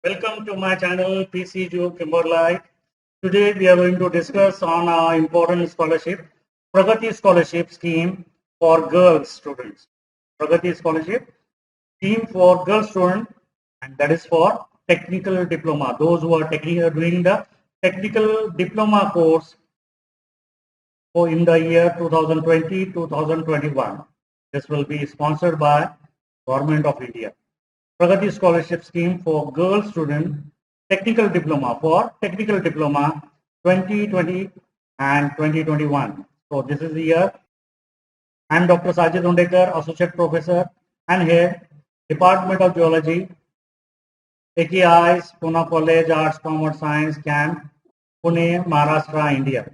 Welcome to my channel PCGO Kimberlite. Today we are going to discuss on our important scholarship, Pragati Scholarship Scheme for girls students. Pragati Scholarship Scheme for girls students, and that is for technical diploma. Those who are doing the technical diploma course for in the year 2020-2021. This will be sponsored by Government of India. Pragati Scholarship Scheme for girl student technical diploma for technical diploma 2020 and 2021. So this is the year. I am Dr. Sajid Undekar, Associate Professor and Head, Department of Geology, AKIs, Pune College, Arts, Commerce, Science, Camp, Pune, Maharashtra, India.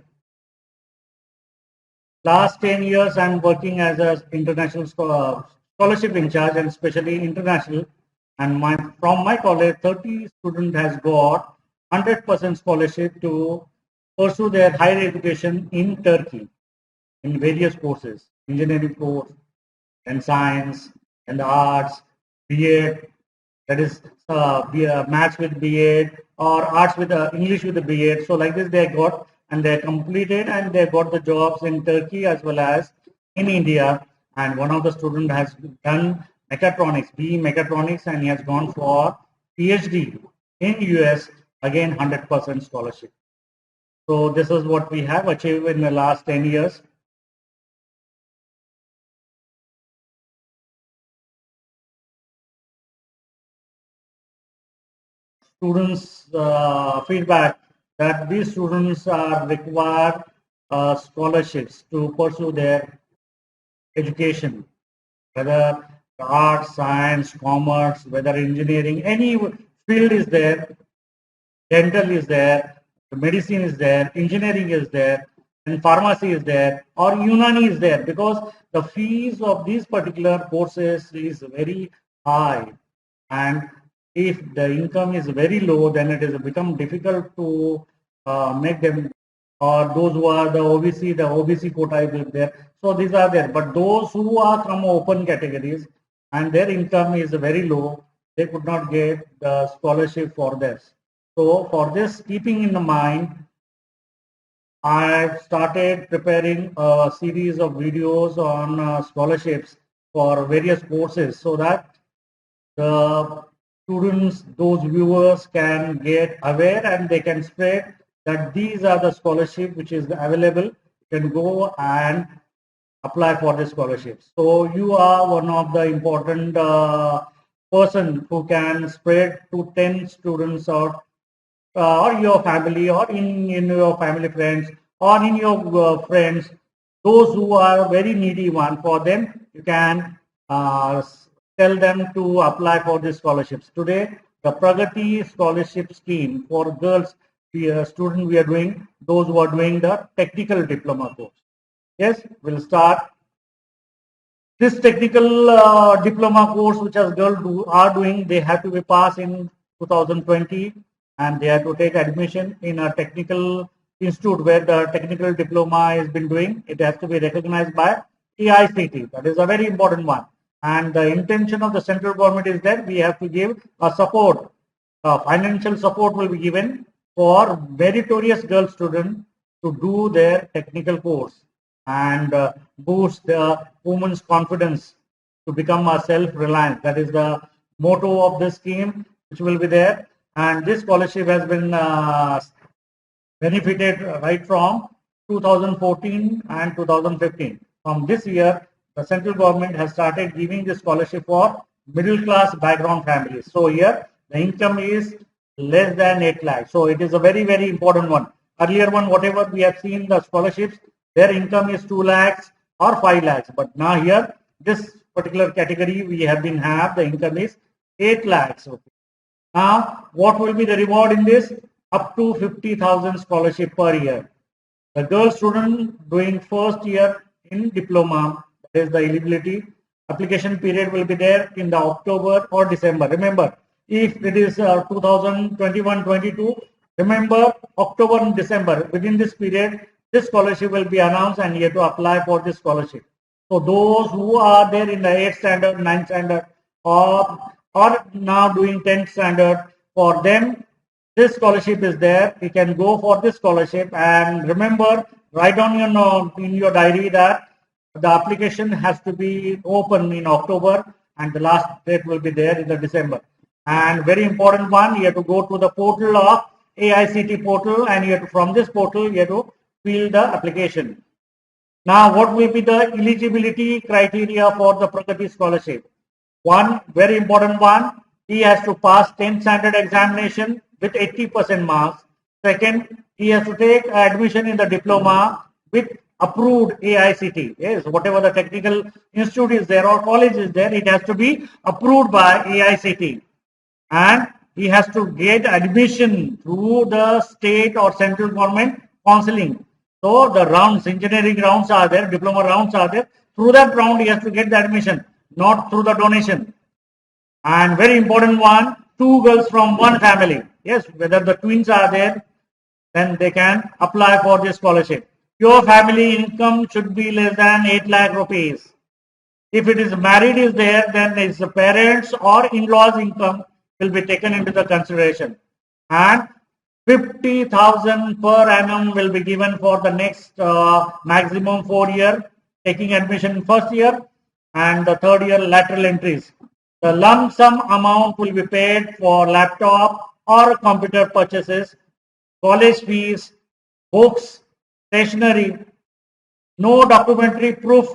Last 10 years I am working as an international scholarship in charge and especially international, and from my college 30 students has got 100% scholarship to pursue their higher education in Turkey in various courses, engineering course and science and the arts, BEd, that is maths with BEd or arts with English with the BEd. So like this they got and they completed and they got the jobs in Turkey as well as in India. And one of the students has done mechatronics, BE mechatronics, and he has gone for PhD in US, again 100% scholarship. So this is what we have achieved in the last 10 years. Students feedback that these students are required scholarships to pursue their education, whether arts, science, commerce, whether engineering, any field is there, dental is there, medicine is there, engineering is there, and pharmacy is there, or Unani is there, because the fees of these particular courses is very high, and if the income is very low, then it is become difficult to make them, or those who are the OBC quota is there. So these are there, but those who are from open categories and their income is very low, they could not get the scholarship for this. So for this, keeping in mind, I started preparing a series of videos on scholarships for various courses so that the students, those viewers can get aware and they can spread that these are the scholarship which is available. You can go and apply for the scholarship. So you are one of the important person who can spread to 10 students or your family or in your family friends or in your friends, those who are very needy one, for them you can tell them to apply for the scholarships. Today the Pragati scholarship scheme for girls student we are doing, those who are doing the technical diploma course. Yes, we'll start this technical diploma course which as girls are doing. They have to be passed in 2020 and they have to take admission in a technical institute where the technical diploma has been doing. It has to be recognized by AICT. That is a very important one. And the intention of the central government is that we have to give a support, financial support will be given for meritorious girl students to do their technical course and boost the woman's confidence to become a self-reliant. That is the motto of this scheme, which will be there. And this scholarship has been benefited right from 2014 and 2015. From this year, the central government has started giving this scholarship for middle class background families. So here the income is less than 8 lakhs. So it is a very, very important one. Earlier one, whatever we have seen the scholarships, their income is 2 lakhs or 5 lakhs. But now here, this particular category we have been the income is 8 lakhs. Okay. Now, what will be the reward in this? Up to 50,000 scholarship per year. The girl student doing first year in diploma, that is the eligibility. Application period will be there in the October or December. Remember, if it is 2021-22, remember October and December. Within this period, this scholarship will be announced and you have to apply for this scholarship. So those who are there in the 8th standard, 9th standard, or now doing 10th standard, for them, this scholarship is there. You can go for this scholarship, and remember, write down your note in your diary that the application has to be open in October and the last date will be there in the December. And very important one, you have to go to the portal of AICT portal, and you have to, from this portal you have to fill the application. Now, what will be the eligibility criteria for the Pragati scholarship? One very important one, he has to pass 10th standard examination with 80% marks. Second, he has to take admission in the diploma with approved AICT. Yes, whatever the technical institute is there or college is there, it has to be approved by AICT. And he has to get admission through the state or central government counseling. So the rounds, engineering rounds are there, diploma rounds are there. Through that round, he has to get the admission, not through the donation. And very important one, 2 girls from one family. Yes, whether the twins are there, then they can apply for this scholarship. Your family income should be less than 8 lakh rupees. If it is married is there, then its parents or in-laws income will be taken into the consideration. And 50,000 per annum will be given for the next maximum 4 year, taking admission in first year and the third year lateral entries. The lump sum amount will be paid for laptop or computer purchases, college fees, books, stationery. No documentary proof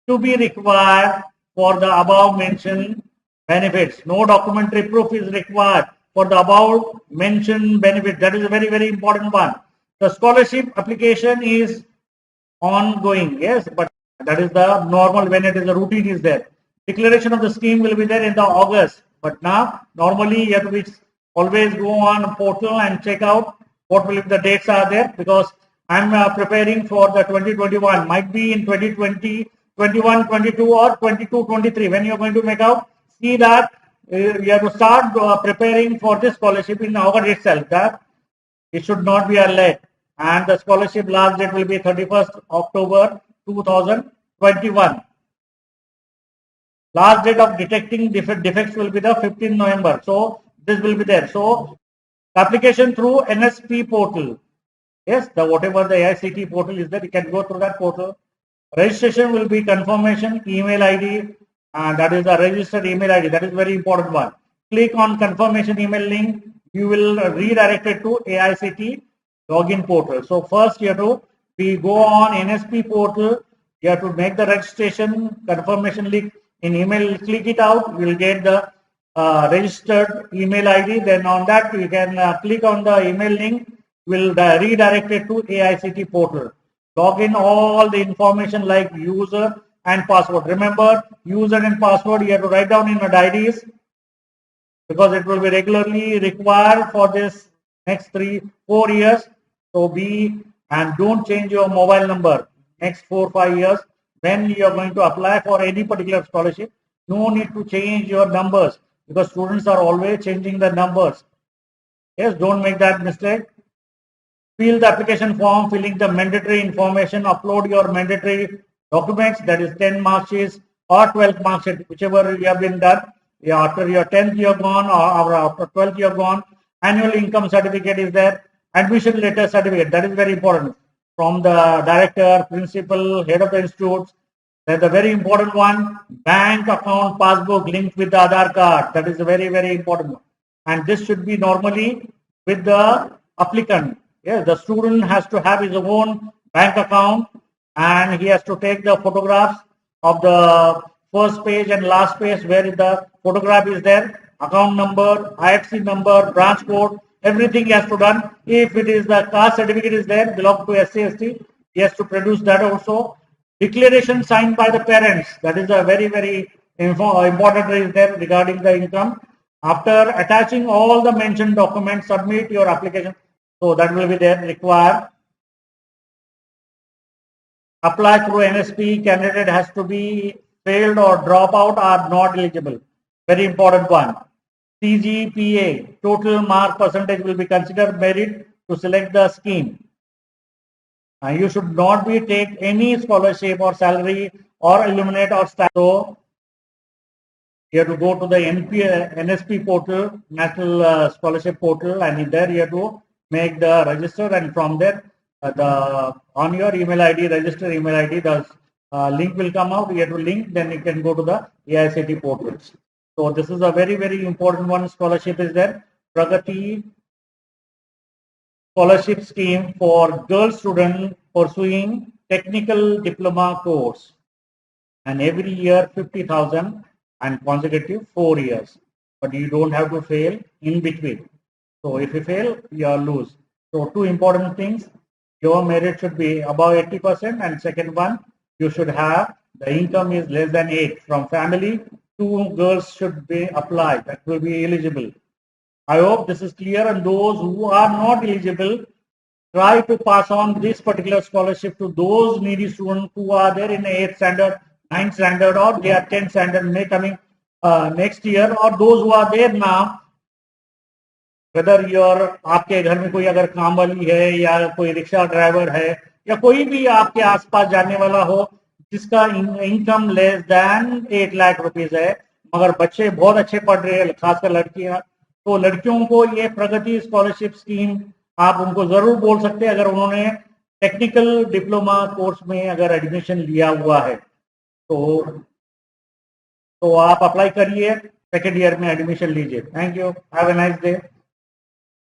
to be required for the above mentioned benefits. No documentary proof is required for the above mentioned benefit. That is a very, very important one. The scholarship application is ongoing, yes, but that is the normal when it is the routine is there. Declaration of the scheme will be there in the August, but now normally you have to always go on portal and check out what will be the dates are there, because I'm preparing for the 2021, might be in 2020, 21, 22 or 22, 23. When you're going to make out, see that you have to start preparing for this scholarship in August itself, that it should not be late. And the scholarship last date will be 31st October 2021. Last date of detecting defects will be the 15th November. So this will be there. So application through NSP portal. Yes, the whatever the AICT portal is there, you can go through that portal. Registration will be confirmation email ID, and that is the registered email ID. That is very important one. Click on confirmation email link. You will redirect it to AICT login portal. So first you have to go on NSP portal. You have to make the registration confirmation link in email. Click it out. You will get the registered email ID. Then on that you can click on the email link. Will redirect it to AICT portal. Log in all the information like user and password. Remember, user and password you have to write down in the diaries, because it will be regularly required for this next 3-4 years. So and don't change your mobile number next 4-5 years. When you are going to apply for any particular scholarship, no need to change your numbers, because students are always changing the numbers. Yes, don't make that mistake. Fill the application form, filling the mandatory information, upload your mandatory documents, that is 10 mark sheets or 12 mark sheet, whichever you have been done. After your 10th year gone or after 12th year gone, annual income certificate is there, admission letter certificate, that is very important, from the director, principal, head of the institutes. There's a very important one, bank account passbook linked with the Aadhaar card, that is a very, very important one. And this should be normally with the applicant. Yes, the student has to have his own bank account, and he has to take the photographs of the first page and last page where the photograph is there, account number, IFSC number, branch code, everything he has to done. If it is the caste certificate is there, belong to SC/ST, he has to produce that also. Declaration signed by the parents, that is a very, very important is there regarding the income. After attaching all the mentioned documents, submit your application. So that will be there required. Apply through NSP. Candidate has to be failed or drop out are not eligible. Very important one. CGPA, total mark percentage, will be considered merit to select the scheme. You should not be take any scholarship or salary or eliminate or staff. So you have to go to the NSP portal, National Scholarship Portal, and there you have to make the register, and from there, on your email ID, register email ID, the link will come out. You have to link, then you can go to the AICTE portals. So this is a very important one. Scholarship is there. Pragati scholarship scheme for girl student pursuing technical diploma course, and every year 50,000 and consecutive 4 years, but you don't have to fail in between. So if you fail, you are lose. So two important things: your merit should be above 80%, and second one, you should have the income is less than 8 from family. 2 girls should be applied, that will be eligible. I hope this is clear, and those who are not eligible, try to pass on this particular scholarship to those needy students who are there in 8th standard, 9th standard, or they are 10th standard, may coming next year, or those who are there now. Whether your आपके घर में कोई अगर काम वाली है, या कोई रिक्शा ड्राइवर है, या कोई भी आपके आसपास जाने वाला हो जिसका income less than 8 lakh rupees है, मगर बच्चे बहुत अच्छे पढ़ रहे हैं, खासकर लड़कियां, तो लड़कियों को ये प्रगति स्कॉलरशिप स्कीम आप उनको जरूर बोल सकते हैं, अगर उन्होंने टेक्निकल डिप्लोमा कोर्स में अगर एडमिशन लिया हुआ है तो आप अप्लाई करिए, सेकेंड ईयर में एडमिशन लीजिए. Thank you. Have a nice day.